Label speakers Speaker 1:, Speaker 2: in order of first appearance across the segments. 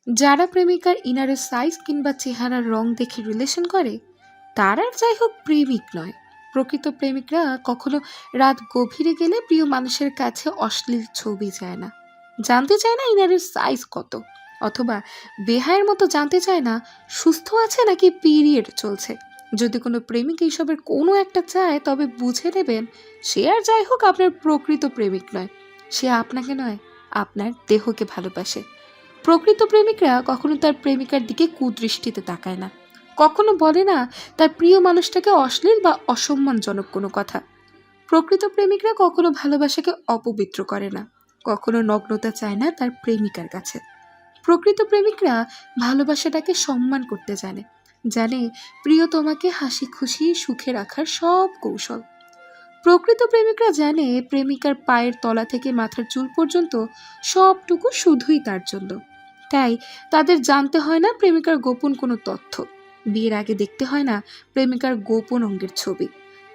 Speaker 1: যারা প্রেমিকার ইনারের সাইজ কিংবা চেহারার রং দেখে রিলেশন করে, তার আর যাই হোক প্রেমিক নয়। প্রকৃত প্রেমিকরা কখনো রাত গভীরে গেলে প্রিয় মানুষের কাছে অশ্লীল ছবি চায় না, জানতে চায় না ইনারের সাইজ কত, অথবা বেহায়ের মতো জানতে চায় না সুস্থ আছে নাকি পিরিয়ড চলছে। যদি কোনো প্রেমিক এইসবের কোনো একটা চায়, তবে বুঝে নেবেন সে আর যাই হোক আপনার প্রকৃত প্রেমিক নয়। সে আপনাকে নয়, আপনার দেহকে ভালোবাসে। প্রকৃত প্রেমিকরা কখনো তার প্রেমিকার দিকে কুদৃষ্টিতে তাকায় না, কখনো বলে না তার প্রিয় মানুষটাকে অশ্লীল বা অসম্মানজনক কোনো কথা। প্রকৃত প্রেমিকরা কখনো ভালোবাসাকে অপবিত্র করে না, কখনো নগ্নতা চায় না তার প্রেমিকার কাছে। প্রকৃত প্রেমিকরা ভালোবাসাটাকে সম্মান করতে জানে, জানে প্রিয় তোমাকে হাসি খুশি সুখে রাখার সব কৌশল। প্রকৃত প্রেমিকরা জানে প্রেমিকার পায়ের তলা থেকে মাথার চুল পর্যন্ত সবটুকু শুধুই তার জন্য। তাই তাদের জানতে হয় না প্রেমিকার গোপন কোনো তথ্য, বিয়ের আগে দেখতে হয় না প্রেমিকার গোপন অঙ্গের ছবি।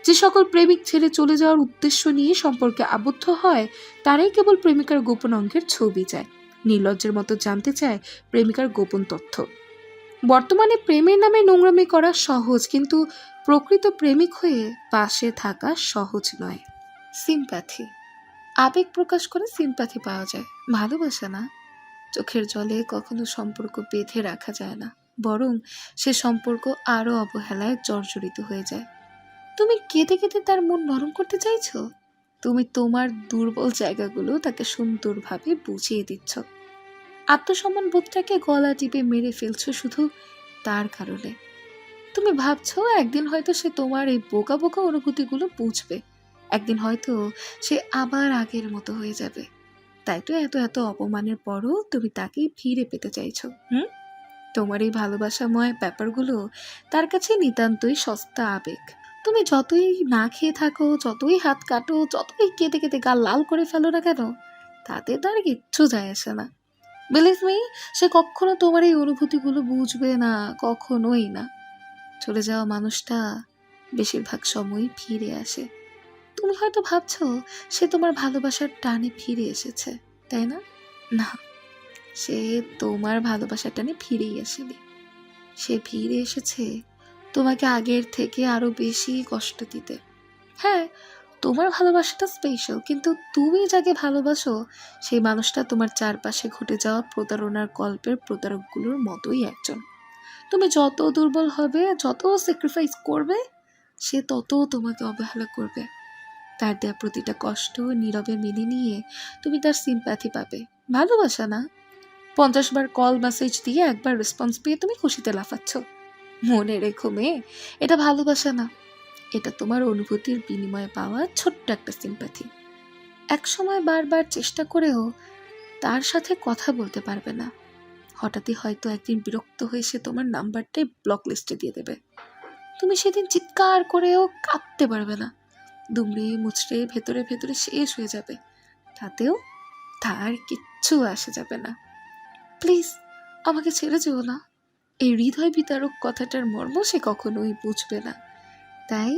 Speaker 1: যে সকল প্রেমিক ছেড়ে চলে যাওয়ার উদ্দেশ্য নিয়ে সম্পর্কে আবদ্ধ হয়, তারাই কেবল প্রেমিকার গোপন অঙ্গের ছবি চায়, নির্লজ্জের মতো জানতে চায় প্রেমিকার গোপন তথ্য। বর্তমানে প্রেমের নামে নোংরামি করা সহজ, কিন্তু প্রকৃত প্রেমিক হয়ে পাশে থাকা সহজ নয়। সিম্প্যাথি, আবেগ প্রকাশ করে সিম্প্যাথি পাওয়া যায়, ভালোবাসা না। চোখের জলে কখনো সম্পর্ক বেঁধে রাখা যায় না, বরং সে সম্পর্ক আরো অবহেলায় জর্জরিত হয়ে যায়। তুমি কেঁদে কেঁদে তার মন নরম করতে চাইছো, তুমি তোমার দুর্বল জায়গাগুলো তাকে সুন্দরভাবে বুঝিয়ে দিচ্ছ। আত্মসম্মান বোধটাকে গলা টিপে মেরে ফেলছো শুধু তার কারণে। তুমি ভাবছো একদিন হয়তো সে তোমার এই বোকা বোকা অনুভূতিগুলো বুঝবে, একদিন হয়তো সে আবার আগের মতো হয়ে যাবে। তাই তো এত এত অপমানের পরও তুমি তাকেই ফিরে পেতে চাইছো। তোমার এই ভালোবাসাময় ব্যাপারগুলো তার কাছে নিতান্তই সস্তা আবেগ। তুমি যতই না খেয়ে থাকো, যতই হাত কাটো, যতই কেঁদে কেঁদে গাল লাল করে ফেলো না কেন, তাতে তার কিচ্ছু যায় আসে না। বিলিভ মি, সে কখনো তোমার এই অনুভূতিগুলো বুঝবে না, কখনোই না। চলে যাওয়া মানুষটা বেশিরভাগ সময়ই ফিরে আসে। তুমি হয়তো ভাবছো সে তোমার ভালোবাসার টানে ফিরে এসেছে, তাই না? না, সে তোমার ভালোবাসার টানে ফিরেই আসেনি। সে ফিরে এসেছে তোমাকে আগের থেকে আরো বেশি কষ্ট দিতে। হ্যাঁ, তোমার ভালোবাসাটা স্পেশাল, কিন্তু তুমি যাকে ভালোবাসো সেই মানুষটা তোমার চারপাশে ঘটে যাওয়া প্রতারণার গল্পের প্রতারকগুলোর মতোই একজন। তুমি যত দুর্বল হবে, যত স্যাক্রিফাইস করবে, সে তত তোমাকে অবহেলা করবে। তার দেয়া প্রতিটা কষ্ট নীরবে মেনে নিয়ে তুমি তার সিম্প্যাথি পাবে, ভালোবাসা না। 50 বার কল মেসেজ দিয়ে একবার রেসপন্স পেয়ে তুমি খুশিতে লাফাচ্ছ। মনে রেখো মেয়ে, এটা ভালোবাসা না, এটা তোমার অনুভূতির বিনিময়ে পাওয়া ছোট্ট একটা সিম্প্যাথি। একসময় বারবার চেষ্টা করেও তার সাথে কথা বলতে পারবে না। হঠাৎই হয়তো একদিন বিরক্ত হয়ে সে তোমার নাম্বারটাই ব্লক লিস্টে দিয়ে দেবে। তুমি সেদিন চিৎকার করেও কাঁদতে পারবে না, দুমড়ে মুচড়ে ভেতরে ভেতরে শেষ হয়ে যাবে, তাতেও তার কিচ্ছু আসে যাবে না। প্লিজ আমাকে ছেড়ে যেও না। এই হৃদয় বিতারক কথাটার মর্ম সে কখনোই বুঝবে না। তাই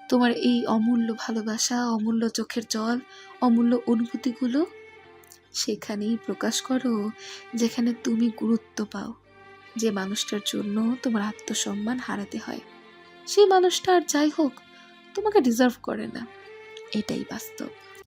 Speaker 1: তোমার এই অমূল্য ভালোবাসা, অমূল্য চোখের জল, অমূল্য অনুভূতিগুলো সেখানেই প্রকাশ করো যেখানে তুমি গুরুত্ব পাও। যে মানুষটার জন্য তোমার আত্মসম্মান হারাতে হয়, সেই মানুষটা আর যাই হোক তোমাকে ডিজার্ভ করে না, এটাই বাস্তব।